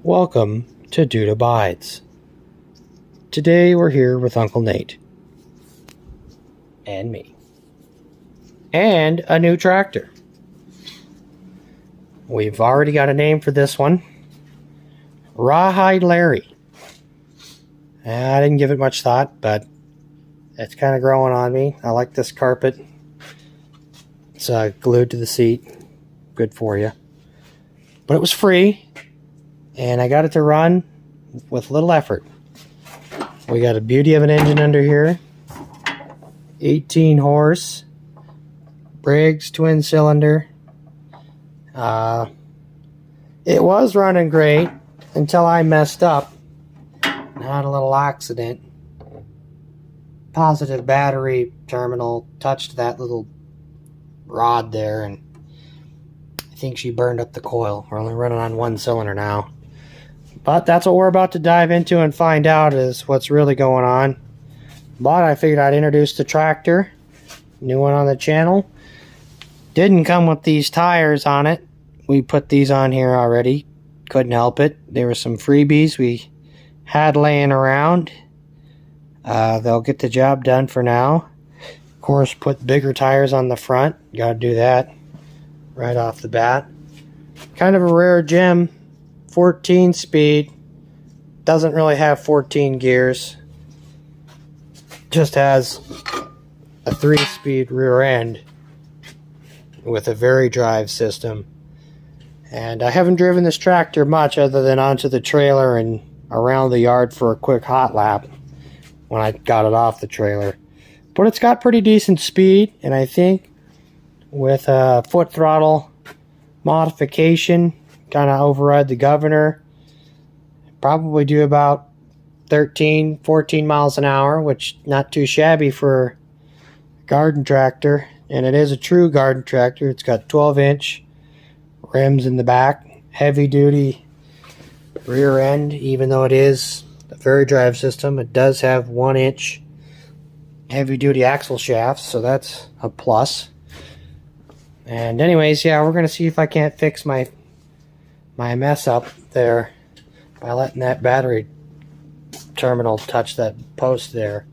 Welcome to Dude Abides. Today we're here with Uncle Nate. And me. And a new tractor. We've already got a name for this one. Rawhide Larry. I didn't give it much thought, but it's kind of growing on me. I like this carpet. It's glued to the seat. Good for you. But it was free. And I got it to run with little effort. We got a beauty of an engine under here. 18 horse. Briggs twin cylinder. It was running great until I messed up. Had a little accident. Positive battery terminal touched that little rod there, and I think she burned up the coil. We're only running on one cylinder now. But that's what we're about to dive into and find out is what's really going on. But I figured I'd introduce the tractor. New one on the channel. Didn't come with these tires on it. We put these on here already. Couldn't help it. There were some freebies we had laying around. They'll get the job done for now. Of course, put bigger tires on the front. Gotta do that right off the bat. Kind of a rare gem. 14 speed. Doesn't really have 14 gears. Just has a 3-speed rear end with a very drive system. And I haven't driven this tractor much other than onto the trailer and around the yard for a quick hot lap when I got it off the trailer. But it's got pretty decent speed, and I think with a foot throttle modification, kind of override the governor, probably do about 13, 14 miles an hour, which not too shabby for a garden tractor. And it is a true garden tractor. It's got 12-inch rims in the back, heavy duty rear end. Even though it is a very drive system, it does have 1-inch heavy duty axle shafts, so that's a plus. And anyways, yeah, we're gonna see if I can't fix my mess up there by letting that battery terminal touch that post there.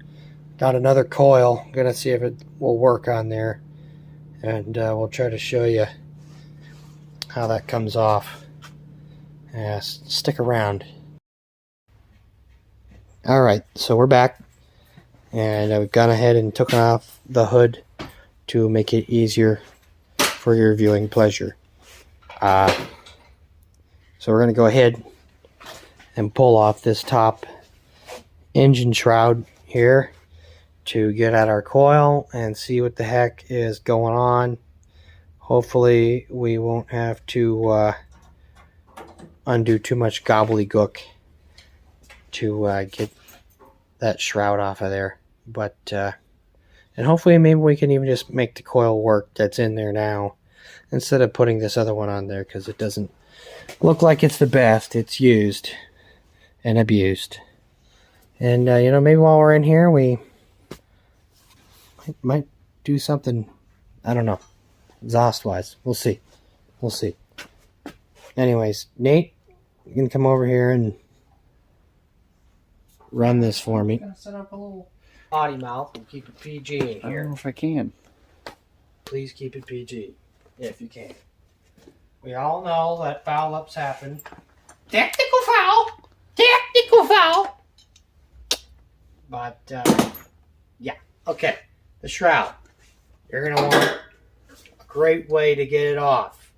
Got another coil. Gonna see if it will work on there, and we'll try to show you how that comes off. Stick around. Alright, so we're back, and I've gone ahead and took off the hood to make it easier for your viewing pleasure. So we're going to go ahead and pull off this top engine shroud here to get at our coil and see what the heck is going on. Hopefully we won't have to undo too much gobbledygook to get that shroud off of there. But and hopefully maybe we can even just make the coil work that's in there now instead of putting this other one on there, because it doesn't look like it's the best. It's used and abused. And you know, maybe while we're in here we might do something, I don't know, exhaust wise. We'll see. Anyways, Nate, you can come over here and run this for me. Gonna set up a little potty mouth and keep it PG in here. I don't know if I can. Please keep it PG if you can. We all know that foul ups happen. Technical foul! Technical foul! But, yeah. Okay. The shroud. You're going to want a great way to get it off.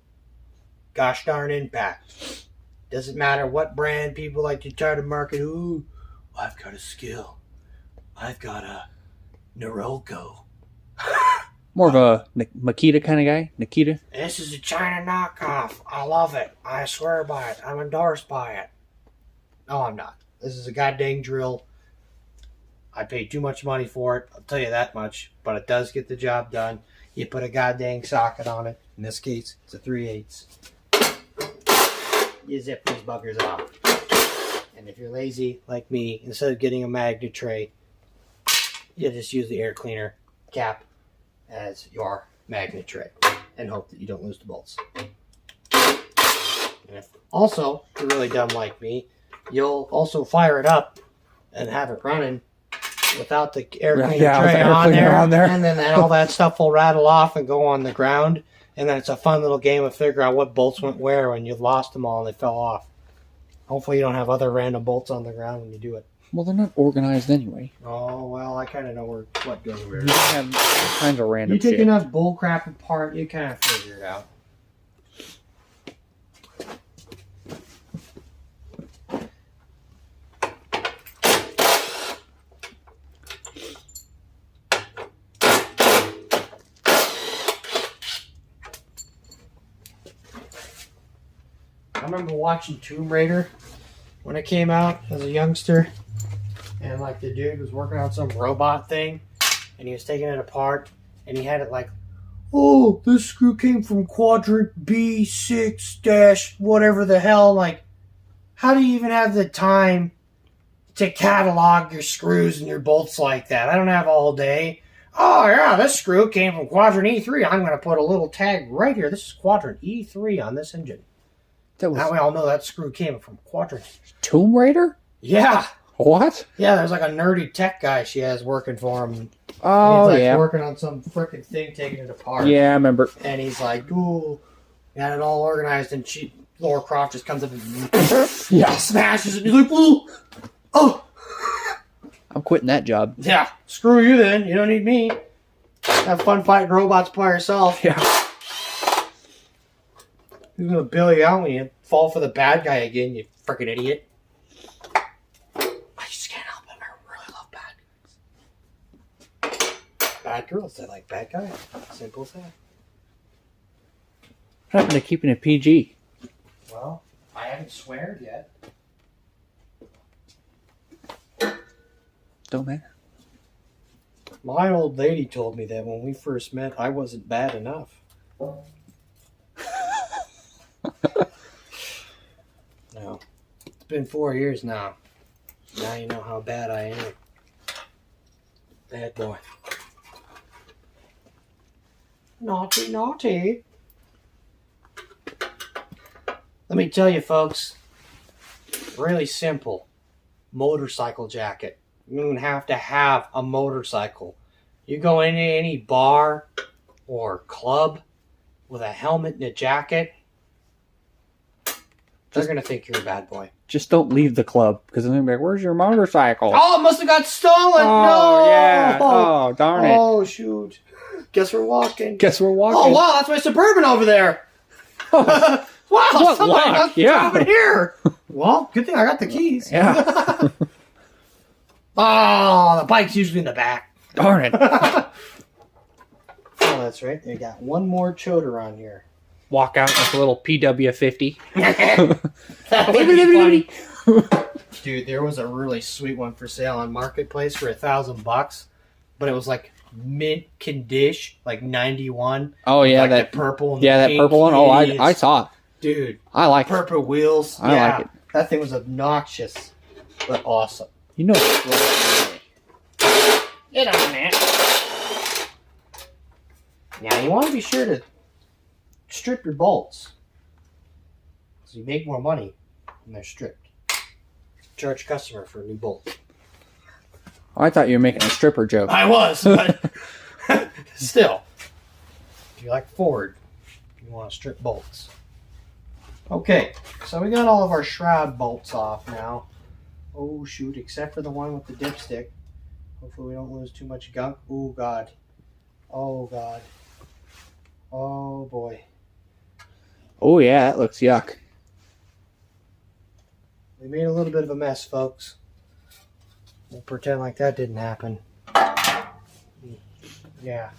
Gosh darn impact. Doesn't matter what brand people like to try to market. Ooh, I've got a skill. I've got a Norelco. More of a Makita kind of guy. Nikita. This is a China knockoff. I love it. I swear by it. I'm endorsed by it. No, I'm not. This is a goddamn drill. I paid too much money for it. I'll tell you that much. But it does get the job done. You put a goddamn socket on it. In this case, it's a 3/8. You zip these buggers off. And if you're lazy like me, instead of getting a magnet tray, you just use the air cleaner cap as your magnet tray and hope that you don't lose the bolts. And if Also, if you're really dumb like me, you'll also fire it up and have it running without the air cleaner tray on there. And then all that stuff will rattle off and go on the ground. And then it's a fun little game of figure out what bolts went where when you've lost them all and they fell off. Hopefully you don't have other random bolts on the ground when you do it. Well, they're not organized anyway. Oh, well, I kind of know what goes where. You have all kinds of random You take shit. enough bull crap apart, you kind of figure it out. I remember watching Tomb Raider when it came out as a youngster, and like the dude was working on some robot thing, and he was taking it apart, and he had it like, oh, this screw came from quadrant B6 dash whatever the hell. Like, how do you even have the time to catalog your screws and your bolts like that? I don't have all day. Oh yeah, this screw came from quadrant E3. I'm going to put a little tag right here. This is quadrant E3 on this engine. Now we all know that screw came from quadrant. Tomb Raider? Yeah. What? Yeah, there's like a nerdy tech guy she has working for him. Oh, he's like yeah. working on some freaking thing, taking it apart. Yeah, I remember. And he's like, ooh, got it all organized, and Laura Croft just comes up and smashes it. And he's like, ooh, oh. I'm quitting that job. Yeah, screw you then. You don't need me. Have fun fighting robots by yourself. Yeah. Who's going to bail you out when you fall for the bad guy again, you freaking idiot? I just can't help it. I really love bad guys. Bad girls, they like bad guys. Simple as that. What happened to keeping it PG? Well, I haven't sweared yet. Don't matter. My old lady told me that when we first met, I wasn't bad enough. No. It's been 4 years now. Now you know how bad I am. Bad boy. Naughty, naughty. Let me tell you, folks. Really simple. Motorcycle jacket. You don't have to have a motorcycle. You go into any bar or club with a helmet and a jacket, they're going to think you're a bad boy. Just don't leave the club, because then they'll be like, where's your motorcycle? Oh, it must have got stolen. Oh, No. yeah. Oh, darn it. Oh, shoot. Guess we're walking. Guess we're walking. Oh, wow, that's my Suburban over there. Oh, Wow, what somebody luck, must be yeah. over here. Well, good thing I got the keys. yeah. Oh, the bike's usually in the back. Darn it. Oh, that's right. They got one more choder on here. Walk out with a little PW50. That would be funny. Dude, there was a really sweet one for sale on Marketplace for $1,000, but it was like mint condition, like 91. Oh, yeah. Like that the purple and Yeah, the that pink purple one. Oh, idiots. I saw it. Dude, I like it. purple wheels. I yeah, like it. That thing was obnoxious, but awesome. You know. Get on that. Now, you want to be sure to strip your bolts, so you make more money when they're stripped. Charge customer for a new bolt. I thought you were making a stripper joke. I was, but still. If you like Ford, you want to strip bolts. Okay, so we got all of our shroud bolts off now. Oh, shoot, except for the one with the dipstick. Hopefully we don't lose too much gunk. Oh, God. Oh, God. Oh, boy. Oh, yeah, that looks yuck. We made a little bit of a mess, folks. We'll pretend like that didn't happen. Yeah.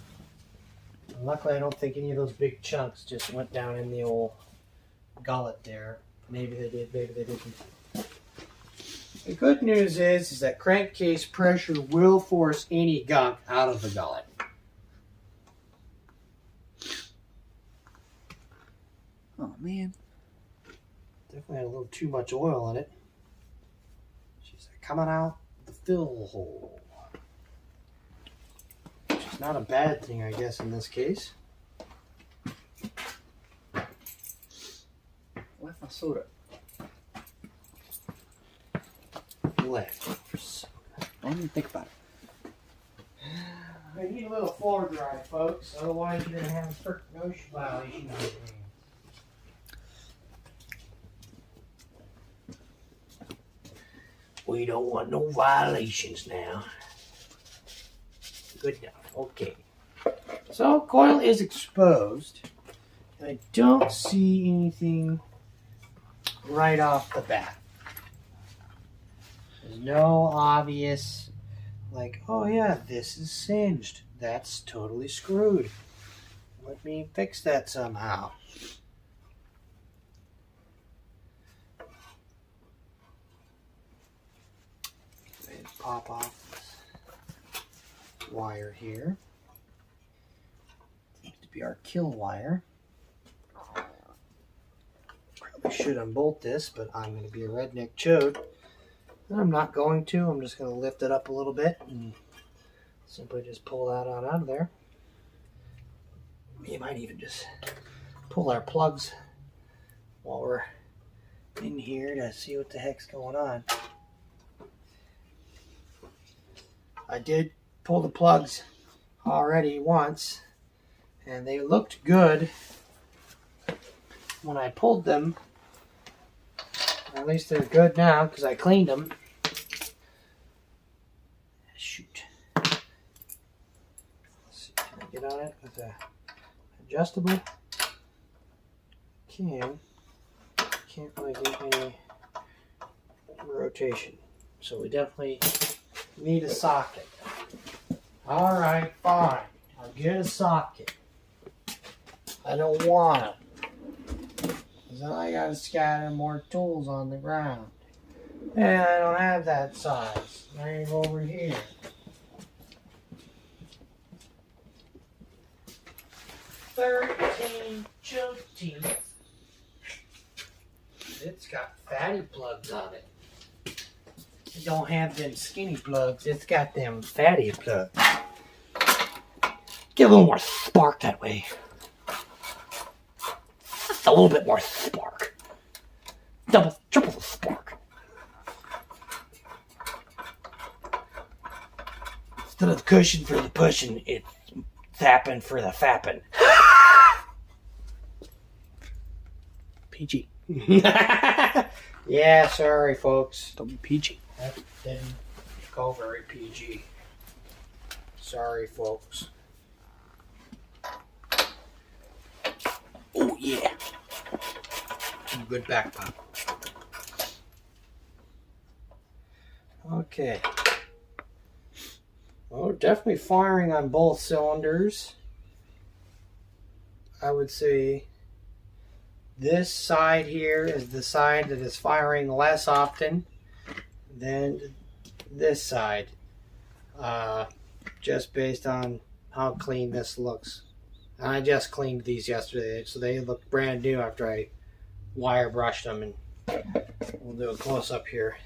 And luckily, I don't think any of those big chunks just went down in the old gullet there. Maybe they did, maybe they didn't. The good news is that crankcase pressure will force any gunk out of the gullet. Oh, man. Definitely had a little too much oil in it. She's coming out the fill hole. Which is not a bad thing, I guess, in this case. Left my soda. leftovers. Don't even think about it. I need a little floor dry, folks. Otherwise, you're gonna have a certain notion violation on your hands. We don't want no violations now. Good enough. Okay. So coil is exposed. I don't see anything right off the bat. There's no obvious, like, oh yeah, this is singed. That's totally screwed. Let me fix that somehow. And pop off this wire here. Seems to be our kill wire. Probably should unbolt this, but I'm going to be a redneck chode. And I'm not going to. I'm just going to lift it up a little bit and simply just pull that out of there. You might even just pull our plugs while we're in here to see what the heck's going on. I did pull the plugs already once, and they looked good when I pulled them. At least they're good now because I cleaned them. Shoot. Let's see, can I get on it with a adjustable? Can't really get any rotation. So we definitely need a socket. Alright, fine. I'll get a socket. I don't want it. Because then I gotta scatter more tools on the ground. And I don't have that size. I go over here. $13 teeth. It's got fatty plugs on it. It don't have them skinny plugs. It's got them fatty plugs. Get a little more spark that way. Just a little bit more spark. Double, triple the spark. Instead of cushion for the pushing, it's zapping for the fapping. PG. Yeah, sorry, folks. Don't be PG. That didn't go very PG. Sorry, folks. Oh, yeah. Some good back pop. Okay. Well, definitely firing on both cylinders. I would say this side here is the side that is firing less often than this side. Just based on how clean this looks. And I just cleaned these yesterday, so they look brand new after I wire brushed them. And we'll do a close up here.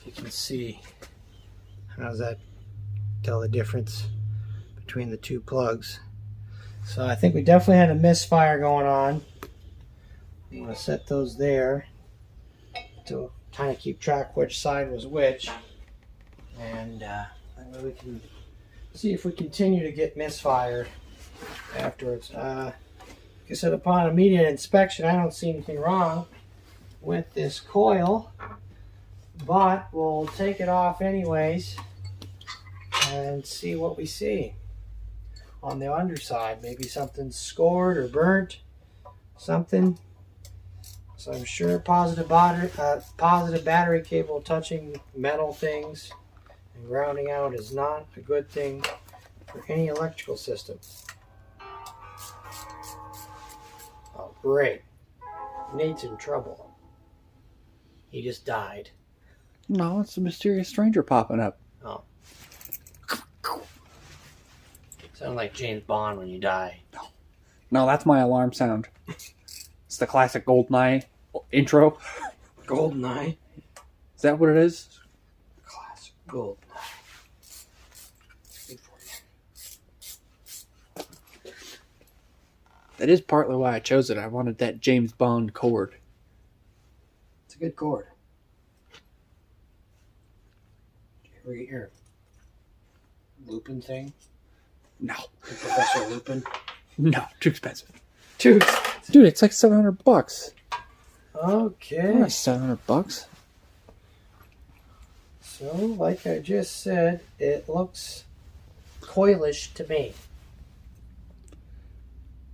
You can see, how does that tell the difference between the two plugs? So I think we definitely had a misfire going on. I'm going to set those there to kind of keep track which side was which. And that way we can see if we continue to get misfire afterwards. Like I said, upon immediate inspection, I don't see anything wrong with this coil, but we'll take it off anyways and see what we see on the underside. Maybe something's scored or burnt, something. So I'm sure positive battery cable touching metal things and grounding out is not a good thing for any electrical system. Oh, great. Nate's in trouble. He just died. No, it's a mysterious stranger popping up. Oh. Sound like James Bond when you die. No, that's my alarm sound. It's the classic GoldenEye intro. GoldenEye? Is that what it is? Classic GoldenEye. Good for you. That is partly why I chose it. I wanted that James Bond chord. It's a good chord. Here. Lupin thing? No. Professor Lupin? No, too expensive. Too expensive. Dude, it's like $700. Okay. Not $700. So, like I just said, it looks coilish to me.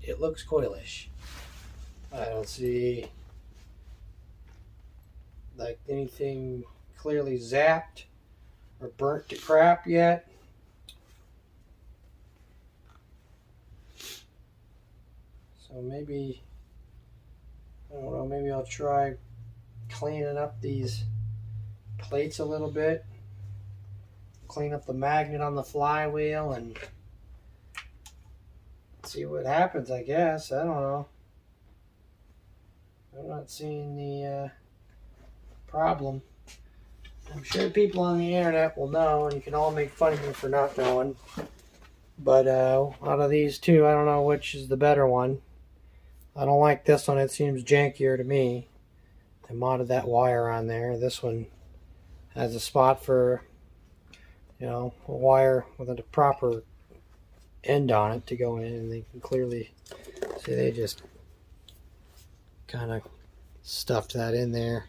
It looks coilish. I don't see like anything clearly zapped or burnt to crap yet. So maybe, I don't know, maybe I'll try cleaning up these plates a little bit. Clean up the magnet on the flywheel and see what happens, I guess. I don't know. I'm not seeing the problem. I'm sure people on the internet will know, and you can all make fun of me for not knowing. But out of these two, I don't know which is the better one. I don't like this one. It seems jankier to me. I modded that wire on there. This one has a spot for, you know, a wire with a proper end on it to go in, and they can clearly see they just kind of stuffed that in there.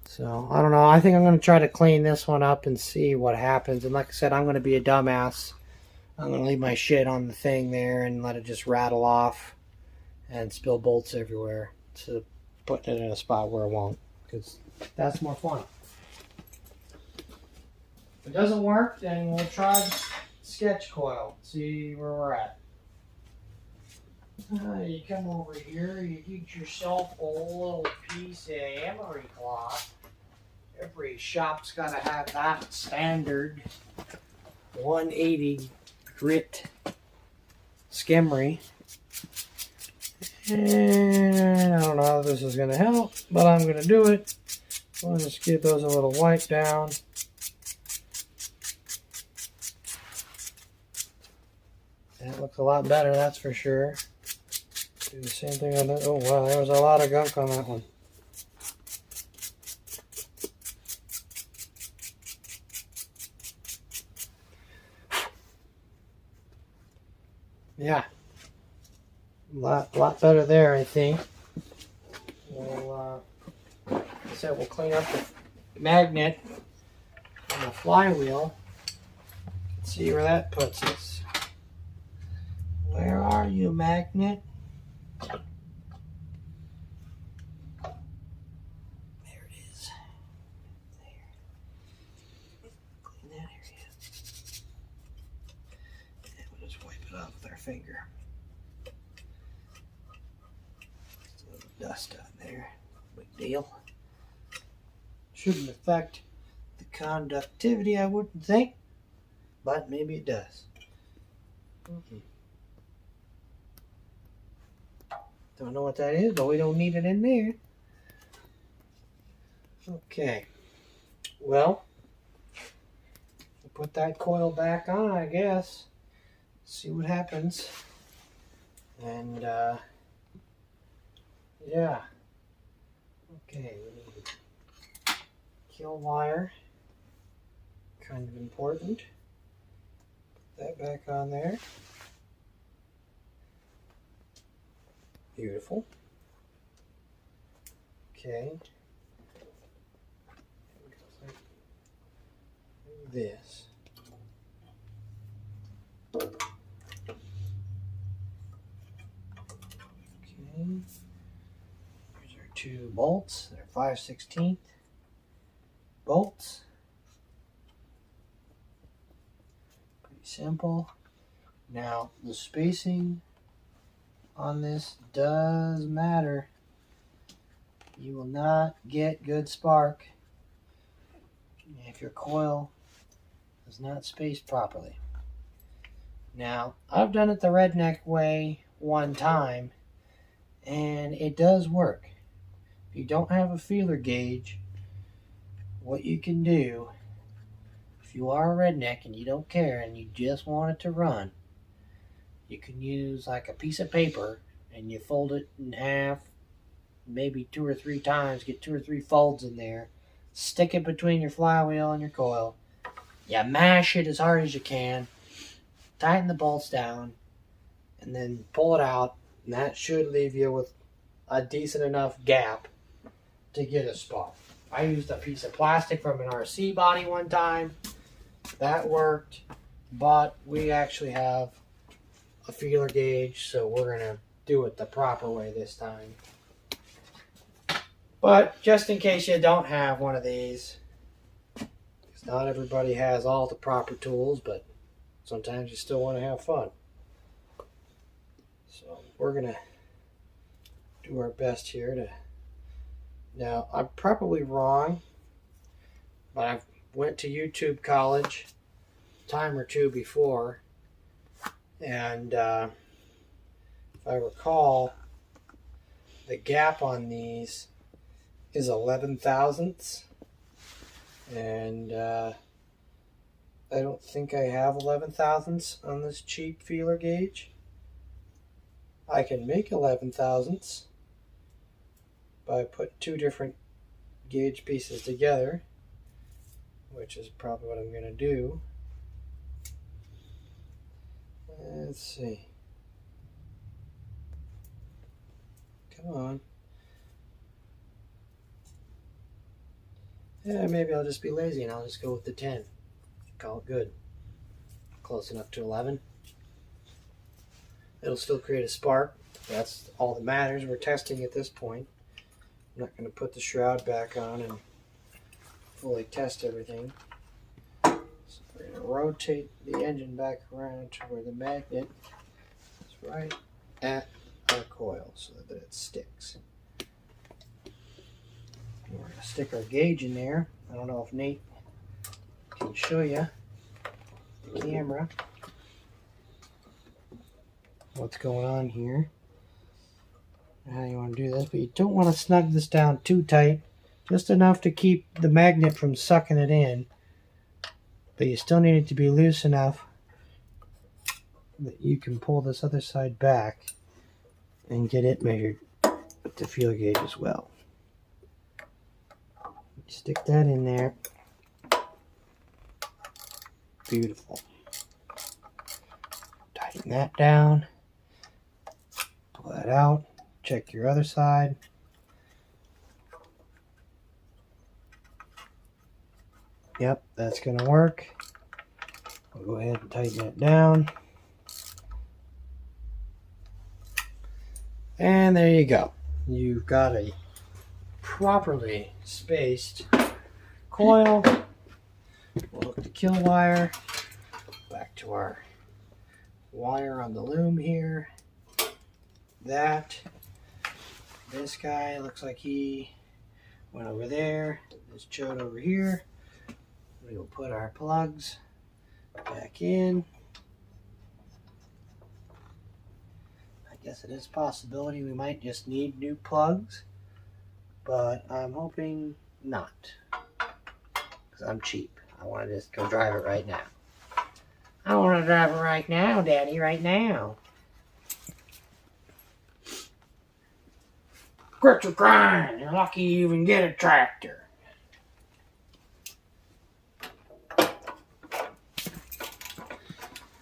So I don't know. I think I'm going to try to clean this one up and see what happens. And like I said, I'm going to be a dumbass. I'm going to leave my shit on the thing there and let it just rattle off and spill bolts everywhere, instead of putting it in a spot where it won't, because that's more fun. If it doesn't work, then we'll try sketch coil, see where we're at. You come over here, you get yourself a little piece of emery cloth. Every shop's got to have that standard 180 grit skimmery. And I don't know how this is going to help, but I'm going to do it. I'll just give those a little wipe down. That looks a lot better, that's for sure. Do the same thing on that. Oh wow, there was a lot of gunk on that one. Yeah. Lot better there, I think. We'll, like I said, we'll clean up the magnet on the flywheel. See where that puts us. Where are you, magnet? There it is. There. Clean that area. And we'll just wipe it off with our finger. Just a little dust on there. Big deal. Shouldn't affect the conductivity, I wouldn't think. But maybe it does. Don't know what that is, but we don't need it in there. Okay. Well, we'll put that coil back on, I guess. See what happens. And, yeah. Okay, we need kill wire. Kind of important. Put that back on there. Beautiful. Okay. This. Okay. Here's our two bolts. They're 5/16 bolts. Pretty simple. Now the spacing on this does matter. You will not get good spark if your coil is not spaced properly. Now, I've done it the redneck way one time, and it does work. If you don't have a feeler gauge, what you can do, if you are a redneck and you don't care and you just want it to run, you can use like a piece of paper and you fold it in half, maybe 2 or 3 times, get 2 or 3 folds in there, stick it between your flywheel and your coil, You mash it as hard as you can, tighten the bolts down, and then pull it out, and that should leave you with a decent enough gap to get a spot. I used a piece of plastic from an RC body one time. That worked, but we actually have a feeler gauge, so we're going to do it the proper way this time. But just in case you don't have one of these, because not everybody has all the proper tools, but sometimes you still want to have fun. So we're going to do our best here to... Now, I'm probably wrong, but I went to YouTube college a time or two before, and if I recall, the gap on these is 11 thousandths, and I don't think I have 11 thousandths on this cheap feeler gauge. I can make 11 thousandths by putting two different gauge pieces together, which is probably what I'm going to do. Let's see. Come on. Yeah, maybe I'll just be lazy and I'll just go with the 10. Call it good. Close enough to 11. It'll still create a spark. That's all that matters. We're testing at this point. I'm not going to put the shroud back on and fully test everything. So we're going to rotate the engine back around to where the magnet is right at our coil so that it sticks. We're going to stick our gauge in there. I don't know if Nate can show you the camera what's going on here, how you want to do this, but you don't want to snug this down too tight, just enough to keep the magnet from sucking it in, but you still need it to be loose enough that you can pull this other side back and get it measured with the feeler gauge as well. Stick that in there. Beautiful. Tighten that down. Pull that out. Check your other side. Yep, that's going to work. We'll go ahead and tighten it down. And there you go. You've got a properly spaced coil. We'll hook the kill wire back to our wire on the loom here. This guy looks like he went over there. This chode over here. We will put our plugs back in. I guess it is a possibility we might just need new plugs, but I'm hoping not, because I'm cheap. I want to just go drive it right now. I want to drive it right now, Daddy, right now. Quit your crying. You're lucky you even get a tractor.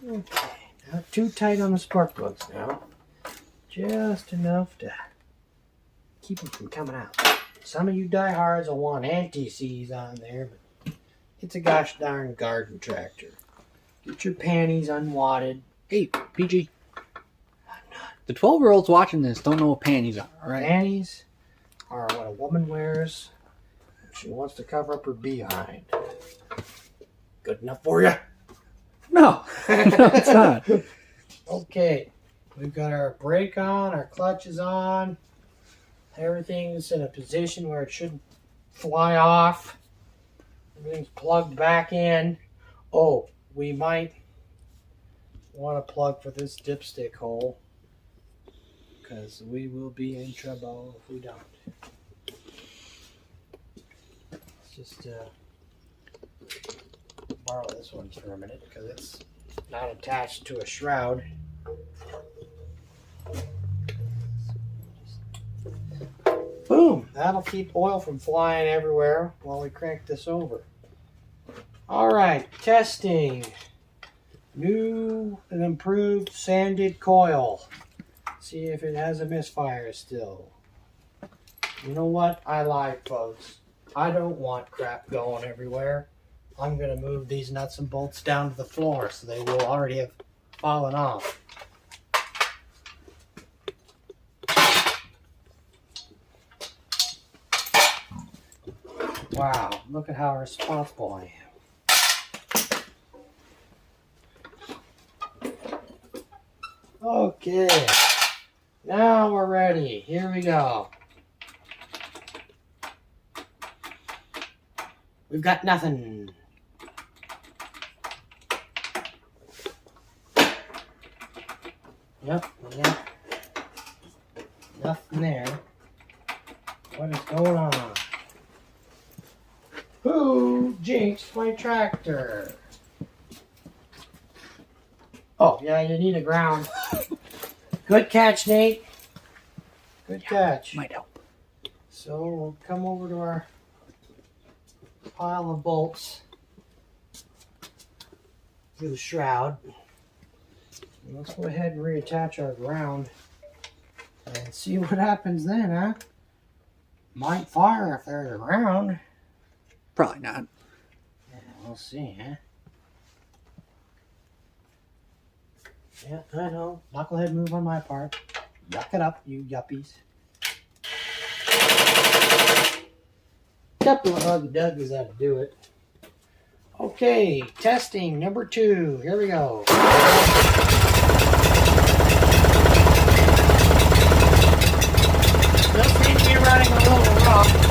Okay, not too tight on the spark plugs now. Just enough to keep them from coming out. Some of you diehards will want anti-seize on there, but it's a gosh darn garden tractor. Get your panties unwadded. Hey, PG. The 12-year-olds watching this don't know what panties are, all right? Panties are what a woman wears when she wants to cover up her behind. Good enough for you? No, no, it's not. Okay, we've got our brake on, our clutch is on. Everything's in a position where it shouldn't fly off. Everything's plugged back in. Oh, we might want to plug for this dipstick hole, because we will be in trouble if we don't. Let's just borrow this one for a minute because it's not attached to a shroud. Boom! That'll keep oil from flying everywhere while we crank this over. All right, testing. New and improved sanded coil. See if it has a misfire still. You know what? I lied, folks. I don't want crap going everywhere. I'm going to move these nuts and bolts down to the floor so they will already have fallen off. Wow, look at how responsible I am. Okay, now we're ready. Here we go. We've got nothing. Yep, nothing there. What is going on? Who jinxed my tractor? Oh, yeah, you need a ground. Good catch, Nate. Good catch. Might help. So we'll come over to our pile of bolts through the shroud. And let's go ahead and reattach our ground and see what happens then, huh? Might fire if there's a ground. Probably not. Yeah, we'll see, huh? Yeah, I know. Knucklehead move on my part. Yuck it up, you yuppies. Couple of huggy duggies how to do it. Okay, testing number 2. Here we go. Still seems to be running a little rough.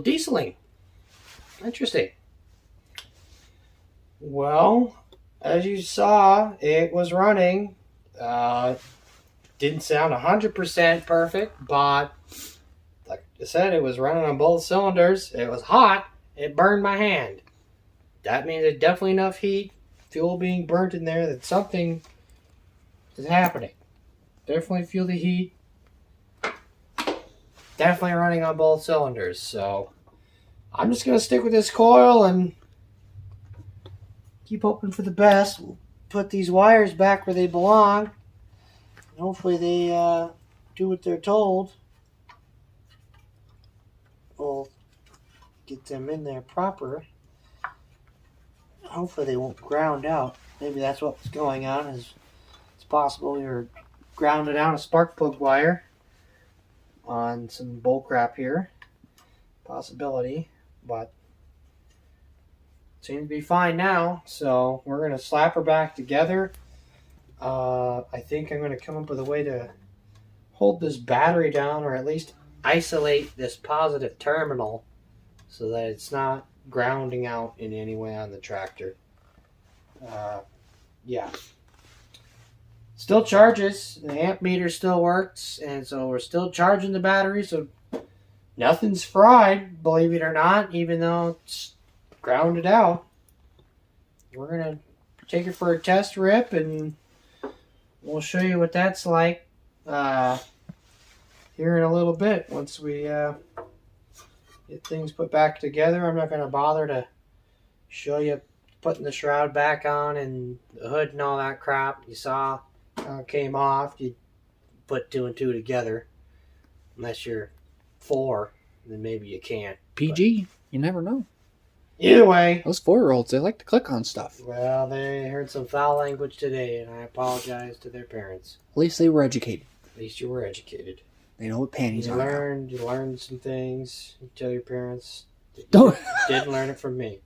Dieseling. Interesting. Well, as you saw, it was running didn't sound 100% perfect, but like I said, it was running on both cylinders. It was hot. It burned my hand. That means there's definitely enough heat, fuel being burnt in there, that something is happening. Definitely feel the heat. Definitely running on both cylinders. So I'm just going to stick with this coil and keep hoping for the best. We'll put these wires back where they belong. And hopefully they do what they're told. We'll get them in there proper. Hopefully they won't ground out. Maybe that's what's going on. It's possible we were grounded out a spark plug wire on some bull crap here. Possibility. But seems to be fine now. So we're going to slap her back together. I think I'm going to come up with a way to hold this battery down, or at least isolate this positive terminal so that it's not grounding out in any way on the tractor. Yeah. Still charges. The amp meter still works, and so we're still charging the battery, so nothing's fried, believe it or not, even though it's grounded out. We're going to take it for a test rip, and we'll show you what that's like here in a little bit once we get things put back together. I'm not going to bother to show you putting the shroud back on and the hood and all that crap. You saw how it came off. You put 2 and 2 together. Unless you're 4, then maybe you can't. PG, you never know. Either way. Those 4-year-olds, they like to click on stuff. Well, they heard some foul language today, and I apologize to their parents. At least they were educated. At least you were educated. They know what panties You are. learned some things. You tell your parents. Don't. You didn't learn it from me.